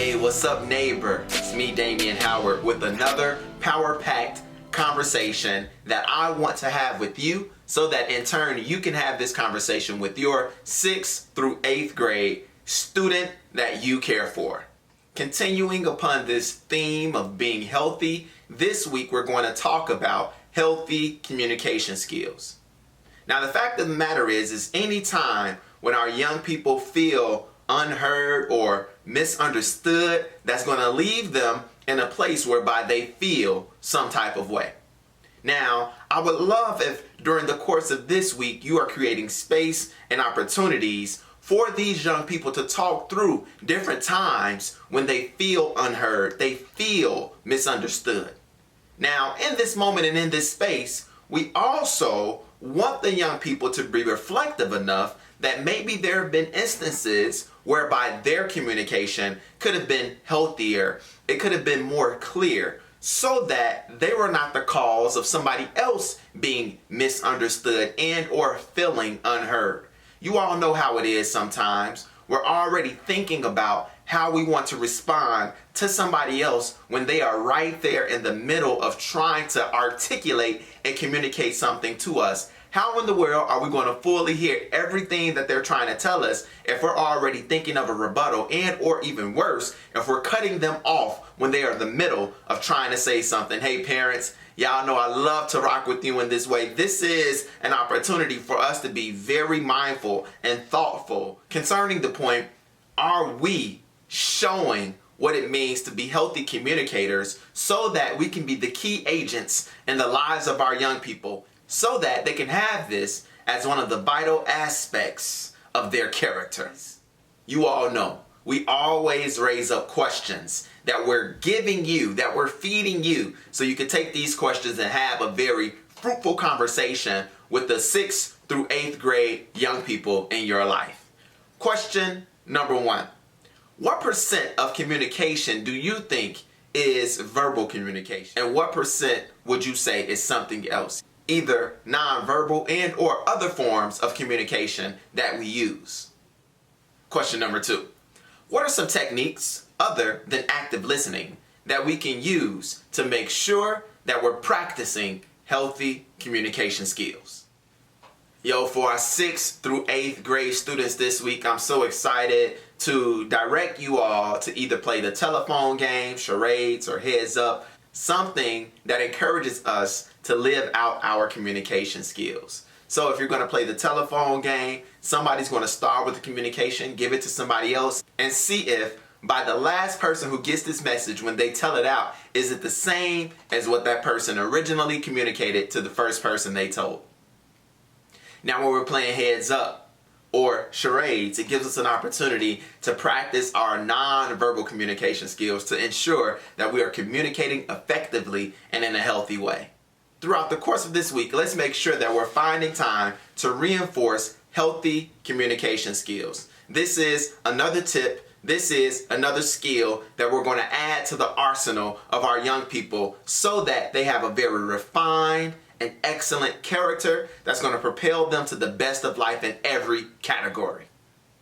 Hey, what's up, neighbor? It's me, Damian Howard, with another power-packed conversation that I want to have with you so that in turn you can have this conversation with your 6th through 8th grade student that you care for. Continuing upon this theme of being healthy, this week we're going to talk about healthy communication skills. Now, the fact of the matter is anytime when our young people feel unheard or misunderstood, that's going to leave them in a place whereby they feel some type of way. Now, I would love if during the course of this week you are creating space and opportunities for these young people to talk through different times when they feel unheard, they feel misunderstood. Now, in this moment and in this space, we also want the young people to be reflective enough that maybe there have been instances whereby their communication could have been healthier, it could have been more clear, so that they were not the cause of somebody else being misunderstood and or feeling unheard. You all know how it is sometimes. We're already thinking about how we want to respond to somebody else when they are right there in the middle of trying to articulate and communicate something to us. How in the world are we going to fully hear everything that they're trying to tell us if we're already thinking of a rebuttal, and or even worse, if we're cutting them off when they are in the middle of trying to say something? Hey parents, y'all know I love to rock with you in this way. This is an opportunity for us to be very mindful and thoughtful concerning the point, are we showing what it means to be healthy communicators so that we can be the key agents in the lives of our young people, so that they can have this as one of the vital aspects of their characters. You all know, we always raise up questions that we're giving you, that we're feeding you, so you can take these questions and have a very fruitful conversation with the 6th through 8th grade young people in your life. Question number 1. What % of communication do you think is verbal communication? And what % would you say is something else? Either nonverbal and or other forms of communication that we use. Question number 2. What are some techniques other than active listening that we can use to make sure that we're practicing healthy communication skills? Yo, for our 6th through 8th grade students this week, I'm so excited to direct you all to either play the telephone game, charades, or heads up, something that encourages us to live out our communication skills. So if you're going to play the telephone game, somebody's going to start with the communication, give it to somebody else, and see if by the last person who gets this message, when they tell it out, is it the same as what that person originally communicated to the first person they told. Now when we're playing heads up or charades, it gives us an opportunity to practice our non-verbal communication skills to ensure that we are communicating effectively and in a healthy way. Throughout the course of this week, let's make sure that we're finding time to reinforce healthy communication skills. This is another tip. This is another skill that we're going to add to the arsenal of our young people so that they have a very refined and excellent character that's going to propel them to the best of life in every category.